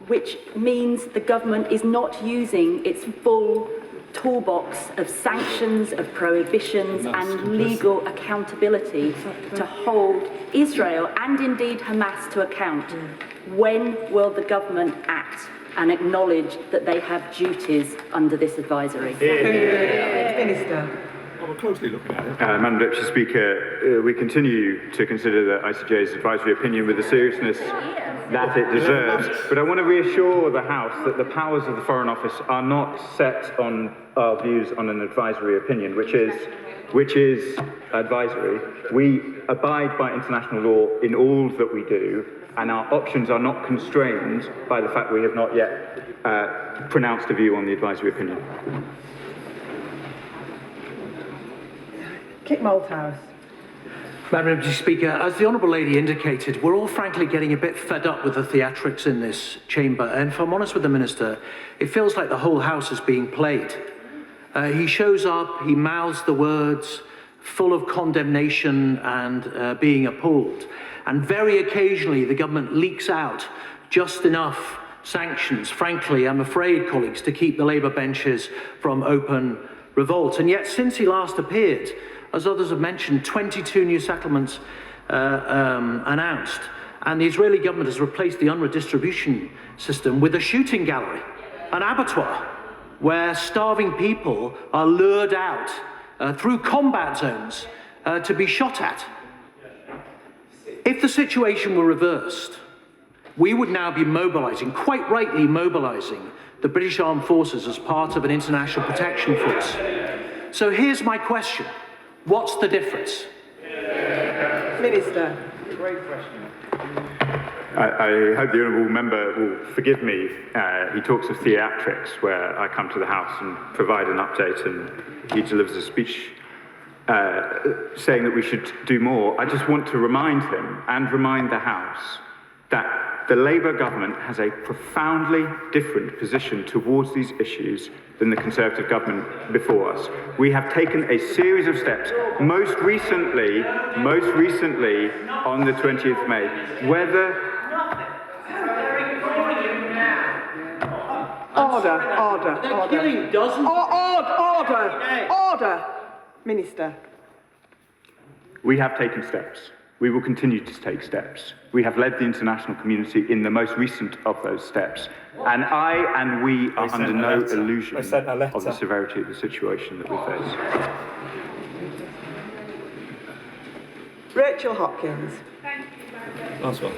which means the government is not using its full toolbox of sanctions, of prohibitions and legal accountability to hold Israel and indeed Hamas to account. When will the government act and acknowledge that they have duties under this advisory? Minister. We're closely looking at it. Madam Deputy Speaker, we continue to consider the ICJ's advisory opinion with the seriousness that it deserves. But I want to reassure the House that the powers of the Foreign Office are not set on our views on an advisory opinion, which is advisory. We abide by international law in all that we do, and our options are not constrained by the fact we have not yet pronounced a view on the advisory opinion. Kit Malthouse. Madam Deputy Speaker, as the Honourable Lady indicated, we're all frankly getting a bit fed up with the theatrics in this chamber, and if I'm honest with the Minister, it feels like the whole House is being played. He shows up, he mouths the words, full of condemnation and being appalled, and very occasionally the government leaks out just enough sanctions, frankly, I'm afraid, colleagues, to keep the Labour benches from open revolt. And yet, since he last appeared, as others have mentioned, 22 new settlements announced, and the Israeli government has replaced the UNRWA distribution system with a shooting gallery, an abattoir, where starving people are lured out through combat zones to be shot at. If the situation were reversed, we would now be mobilising, quite rightly mobilising, the British Armed Forces as part of an international protection force. So here's my question. What's the difference? Minister. Great question. I hope the honourable member will forgive me. He talks of theatrics, where I come to the House and provide an update, and he delivers a speech saying that we should do more. I just want to remind him and remind the House that the Labour government has a profoundly different position towards these issues than the Conservative government before us. We have taken a series of steps, most recently on the 20th of May, Order. Minister. We have taken steps. We will continue to take steps. We have led the international community in the most recent of those steps. And I and we are under no illusion of the severity of the situation that we face. Rachel Hopkins. Last one.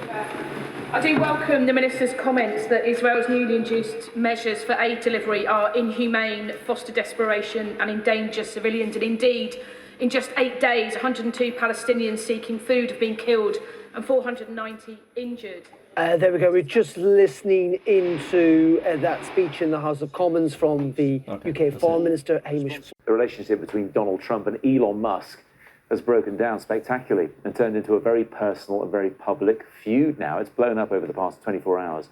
I do welcome the Minister's comments that Israel's newly introduced measures for aid delivery are inhumane, foster desperation and endanger civilians. And indeed, in just 8 days, 102 Palestinians seeking food have been killed and 490 injured. There we go. We're just listening into that speech in the House of Commons from the UK Foreign Minister, Hamish. The relationship between Donald Trump and Elon Musk has broken down spectacularly and turned into a very personal and very public feud now. It's blown up over the past 24 hours,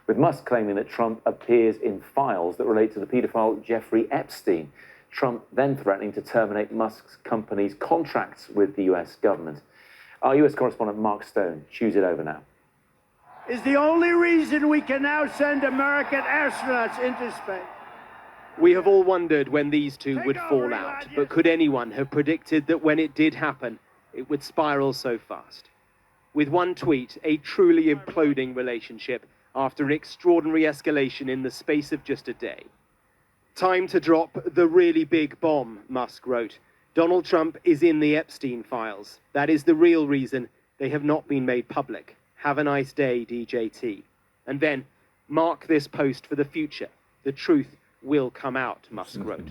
with Musk claiming that Trump appears in files that relate to the paedophile Jeffrey Epstein. Trump then threatening to terminate Musk's company's contracts with the US government. Our US correspondent Mark Stone chews it over now. Is the only reason we can now send American astronauts into space. We have all wondered when these two would fall out, but could anyone have predicted that when it did happen, it would spiral so fast? With one tweet, a truly imploding relationship after an extraordinary escalation in the space of just a day. Time to drop the really big bomb, Musk wrote. Donald Trump is in the Epstein files. That is the real reason they have not been made public. Have a nice day, DJT. And then, mark this post for the future. The truth will come out, Musk wrote.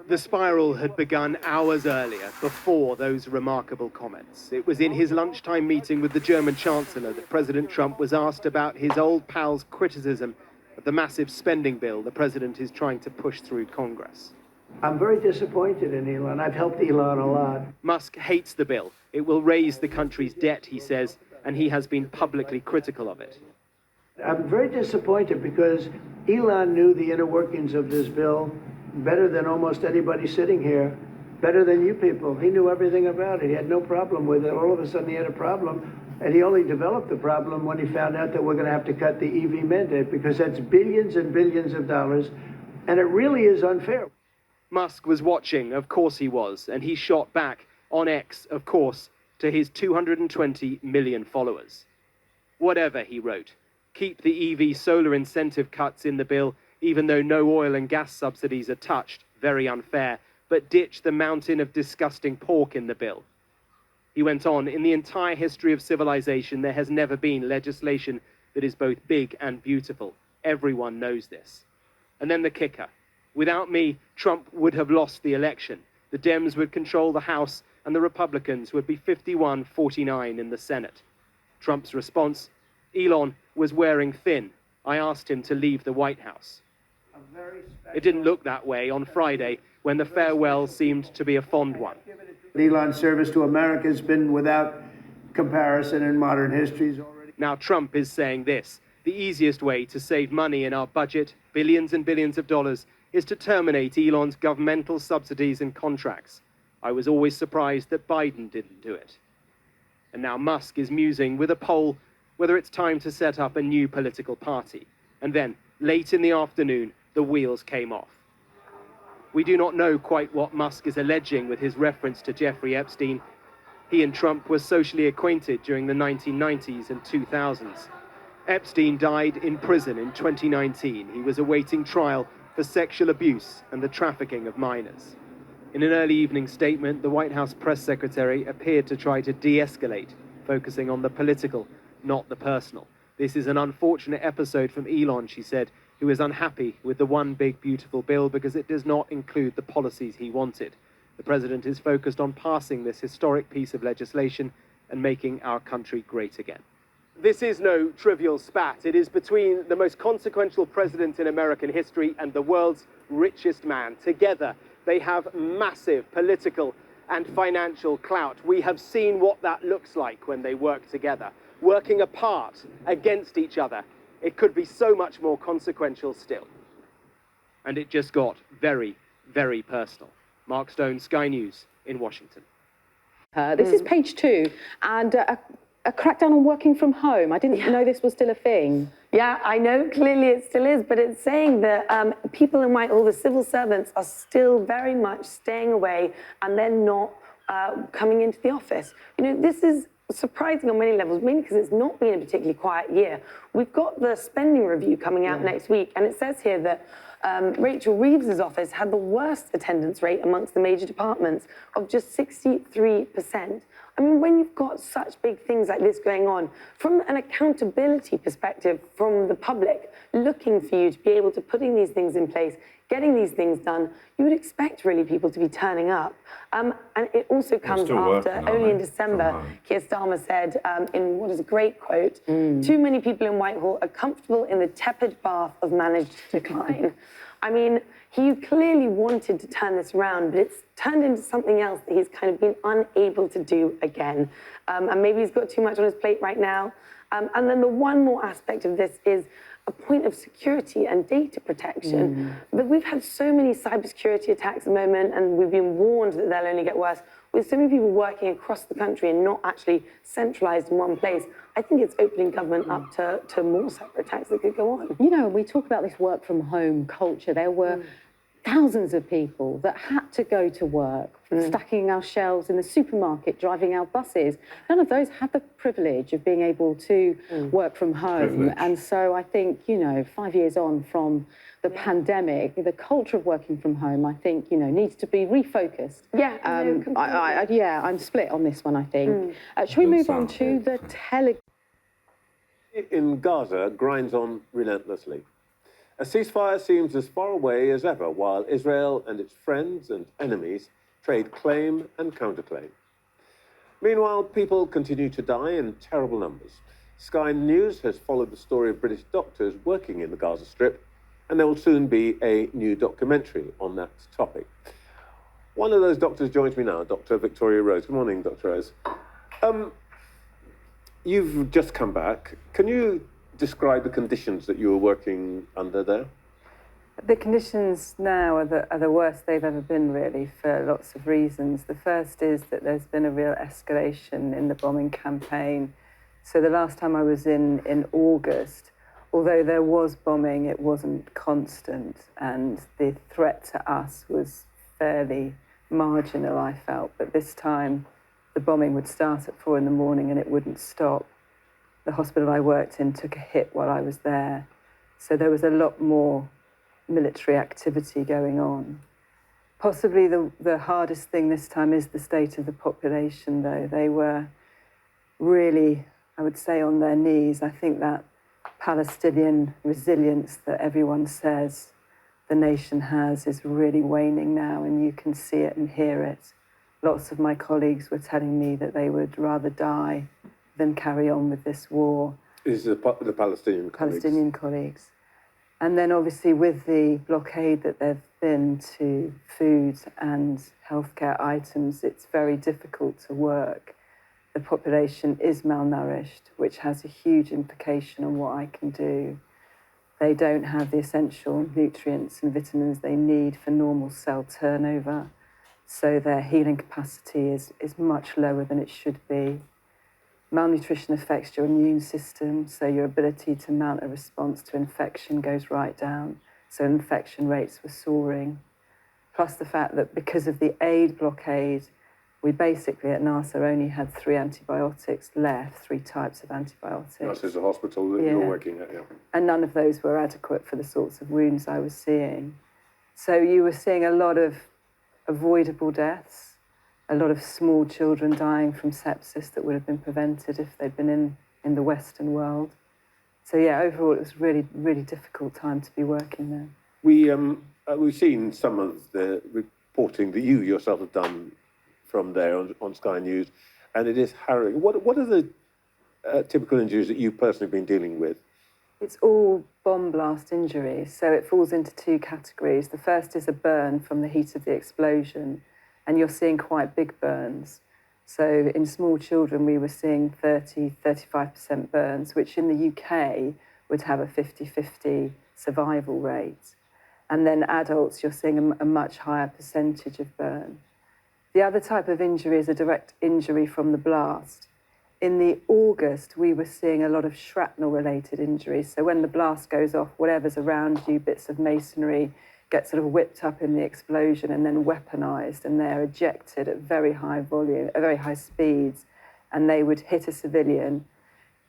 The spiral had begun hours earlier, before those remarkable comments. It was in his lunchtime meeting with the German Chancellor that President Trump was asked about his old pal's criticism of the massive spending bill the president is trying to push through Congress. I'm very disappointed in Elon. I've helped Elon a lot. Musk hates the bill. It will raise the country's debt, he says, and he has been publicly critical of it. I'm very disappointed because Elon knew the inner workings of this bill better than almost anybody sitting here, better than you people. He knew everything about it. He had no problem with it. All of a sudden he had a problem, and he only developed the problem when he found out that we're going to have to cut the EV mandate, because that's billions and billions of dollars, and it really is unfair. Musk was watching, of course he was, and he shot back on X, of course, to his 220 million followers. Whatever, he wrote. Keep the EV solar incentive cuts in the bill, even though no oil and gas subsidies are touched, very unfair, but ditch the mountain of disgusting pork in the bill. He went on, in the entire history of civilization, there has never been legislation that is both big and beautiful. Everyone knows this. And then the kicker. Without me, Trump would have lost the election. The Dems would control the House, and the Republicans would be 51-49 in the Senate. Trump's response, Elon was wearing thin. I asked him to leave the White House. It didn't look that way on Friday, when the farewell seemed to be a fond one. Elon's service to America has been without comparison in modern history. Now Trump is saying this: the easiest way to save money in our budget, billions and billions of dollars, is to terminate Elon's governmental subsidies and contracts. I was always surprised that Biden didn't do it. And now Musk is musing with a poll whether it's time to set up a new political party. And then, late in the afternoon, the wheels came off. We do not know quite what Musk is alleging with his reference to Jeffrey Epstein. He and Trump were socially acquainted during the 1990s and 2000s. Epstein died in prison in 2019. He was awaiting trial for sexual abuse and the trafficking of minors. In an early evening statement, the White House press secretary appeared to try to de-escalate, focusing on the political, not the personal. This is an unfortunate episode from Elon, she said, who is unhappy with the one big beautiful bill because it does not include the policies he wanted. The president is focused on passing this historic piece of legislation and making our country great again. This is no trivial spat. It is between the most consequential president in American history and the world's richest man. Together, they have massive political and financial clout. We have seen what that looks like when they work together. Working apart against each other, it could be so much more consequential still. And it just got very, very personal. Mark Stone, Sky News in Washington. This is page 2, and a crackdown on working from home. I didn't know this was still a thing. Yeah, I know, clearly it still is, but it's saying that people in Whitehall, the civil servants, are still very much staying away and they're not coming into the office. You know, this is surprising on many levels, mainly because it's not been a particularly quiet year. We've got the spending review coming out next week, and it says here that Rachel Reeves's office had the worst attendance rate amongst the major departments of just 63%. I mean, when you've got such big things like this going on, from an accountability perspective from the public, looking for you to be able to putting these things in place, getting these things done, you would expect really people to be turning up. And it also comes after, only in December, Keir Starmer said in what is a great quote, too many people in Whitehall are comfortable in the tepid bath of managed decline. I mean, he clearly wanted to turn this around, but it's turned into something else that he's kind of been unable to do again. And maybe he's got too much on his plate right now. And then the one more aspect of this is a point of security and data protection. But we've had so many cybersecurity attacks at the moment, and we've been warned that they'll only get worse. With so many people working across the country and not actually centralised in one place, I think it's opening government up to more cyber attacks that could go on. You know, we talk about this work from home culture. There were thousands of people that had to go to work, stacking our shelves in the supermarket, driving our buses. None of those had the privilege of being able to work from home. And so I think, you know, 5 years on from the pandemic, the culture of working from home, I think, you know, needs to be refocused. Yeah, I'm split on this one, I think. Shall we move on to the In Gaza grinds on relentlessly. A ceasefire seems as far away as ever, while Israel and its friends and enemies trade claim and counterclaim. Meanwhile, people continue to die in terrible numbers. Sky News has followed the story of British doctors working in the Gaza Strip, and there will soon be a new documentary on that topic. One of those doctors joins me now, Dr. Victoria Rose. Good morning, Dr. Rose. You've just come back. Can you describe the conditions that you were working under there? The conditions now are the worst they've ever been, really, for lots of reasons. The first is that there's been a real escalation in the bombing campaign. So the last time I was in August, although there was bombing, it wasn't constant, and the threat to us was fairly marginal, I felt. But this time, the bombing would start at 4 in the morning and it wouldn't stop. The hospital I worked in took a hit while I was there. So there was a lot more military activity going on. Possibly the hardest thing this time is the state of the population, though. They were really, I would say, on their knees. I think that Palestinian resilience that everyone says the nation has is really waning now, and you can see it and hear it. Lots of my colleagues were telling me that they would rather die than carry on with this war. This is the Palestinian colleagues. Palestinian colleagues. And then obviously with the blockade that there've been to food and healthcare items, it's very difficult to work. The population is malnourished, which has a huge implication on what I can do. They don't have the essential nutrients and vitamins they need for normal cell turnover. So their healing capacity is much lower than it should be. Malnutrition affects your immune system, so your ability to mount a response to infection goes right down. So infection rates were soaring. Plus the fact that because of the aid blockade, we basically at NASA only had 3 antibiotics left, 3 types of antibiotics. This is a hospital that you're working at, yeah. And none of those were adequate for the sorts of wounds I was seeing. So you were seeing a lot of avoidable deaths, a lot of small children dying from sepsis that would have been prevented if they'd been in the Western world. So yeah, overall it was really, really difficult time to be working there. We've seen some of the reporting that you yourself have done from there on Sky News, and it is harrowing. What are the typical injuries that you've personally been dealing with? It's all bomb blast injuries, so it falls into 2 categories. The first is a burn from the heat of the explosion, and you're seeing quite big burns. So in small children, we were seeing 35% burns, which in the UK would have a 50-50 survival rate. And then adults, you're seeing a much higher percentage of burn. The other type of injury is a direct injury from the blast. In the August, we were seeing a lot of shrapnel-related injuries. So when the blast goes off, whatever's around you, bits of masonry, get sort of whipped up in the explosion and then weaponized, and they're ejected at very high volume, at very high speeds, and they would hit a civilian.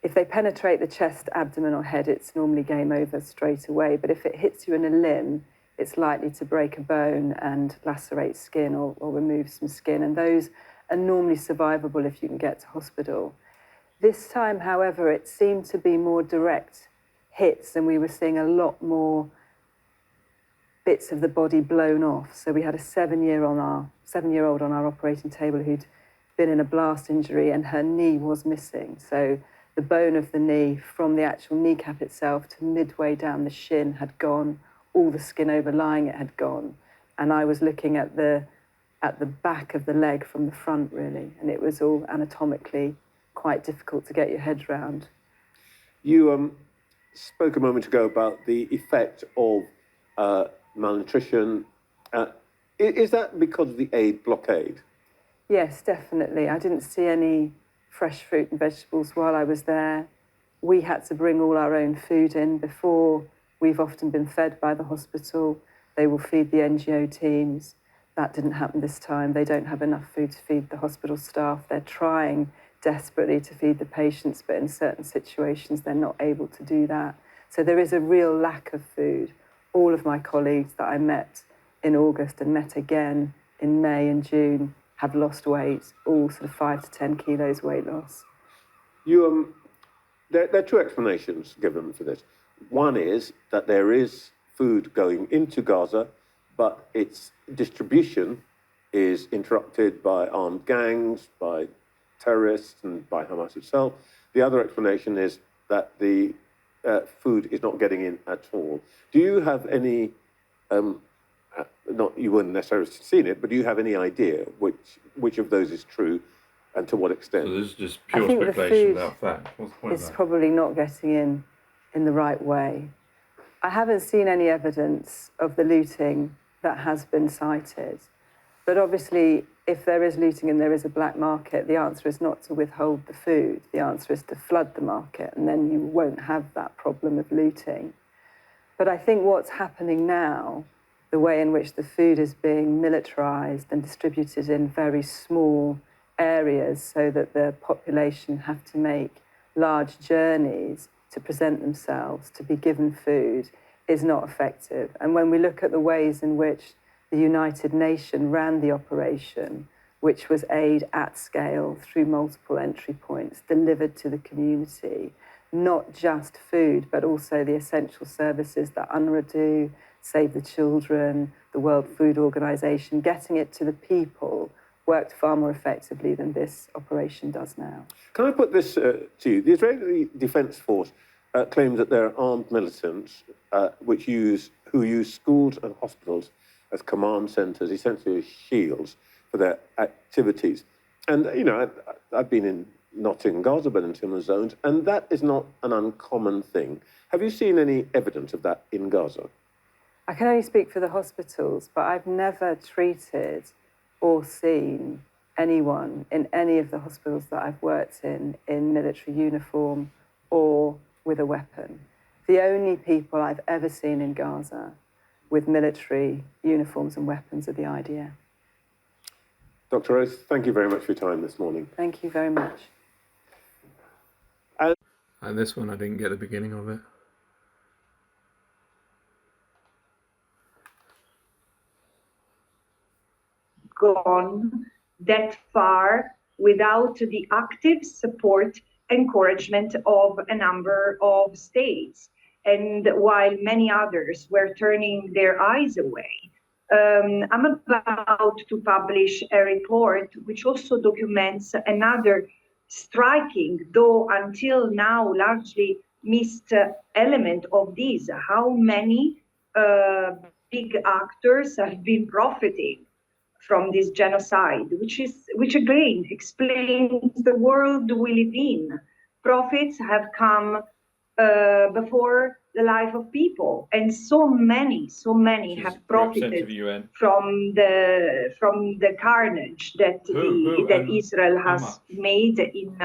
If they penetrate the chest, abdomen, or head, it's normally game over straight away. But if it hits you in a limb, it's likely to break a bone and lacerate skin or remove some skin. And those are normally survivable if you can get to hospital. This time, however, it seemed to be more direct hits, and we were seeing a lot more bits of the body blown off. So we had a 7-year-old on our operating table who'd been in a blast injury, and her knee was missing. So the bone of the knee from the actual kneecap itself to midway down the shin had gone. All the skin overlying it had gone. And I was looking at the back of the leg from the front, really, and it was all anatomically quite difficult to get your head round. You spoke a moment ago about the effect of malnutrition. Is that because of the aid blockade? Yes, definitely. I didn't see any fresh fruit and vegetables while I was there. We had to bring all our own food in. Before, we've often been fed by the hospital. They will feed the NGO teams. That didn't happen this time. They don't have enough food to feed the hospital staff. They're trying desperately to feed the patients, but in certain situations, they're not able to do that. So there is a real lack of food. All of my colleagues that I met in August and met again in May and June have lost weight, all sort of 5 to 10 kilos weight loss. There are two explanations given for this. One is that there is food going into Gaza, but its distribution is interrupted by armed gangs, by terrorists, and by Hamas itself. The other explanation is that the food is not getting in at all. Do you have any, you wouldn't necessarily have seen it, but do you have any idea which of those is true and to what extent? So this is just pure I think speculation the without fact. What's the point of It's that? probably not getting in the right way. I haven't seen any evidence of the looting that has been cited. But obviously, if there is looting and there is a black market, the answer is not to withhold the food. The answer is to flood the market, and then you won't have that problem of looting. But I think what's happening now, the way in which the food is being militarized and distributed in very small areas so that the population have to make large journeys to present themselves, to be given food, is not effective. And when we look at the ways in which the United Nations ran the operation, which was aid at scale through multiple entry points delivered to the community, not just food, but also the essential services that UNRWA do, Save the Children, the World Food Organization, getting it to the people worked far more effectively than this operation does now. Can I put this to you? The Israeli Defense Force claims that there are armed militants who use schools and hospitals as command centres, essentially as shields for their activities. And, I've been not in Gaza, but in similar zones, and that is not an uncommon thing. Have you seen any evidence of that in Gaza? I can only speak for the hospitals, but I've never treated or seen anyone in any of the hospitals that I've worked in military uniform or with a weapon. The only people I've ever seen in Gaza with military uniforms and weapons are the IDF. Dr. Rose, thank you very much for your time this morning. Thank you very much. And this one, I didn't get the beginning of it. Gone that far without the active support, encouragement of a number of states. And while many others were turning their eyes away, I'm about to publish a report which also documents another striking, though until now largely missed element of this, how many big actors have been profiting from this genocide, which again explains the world we live in. Profits have come before the life of people, and so many have profited from the carnage that Israel has made in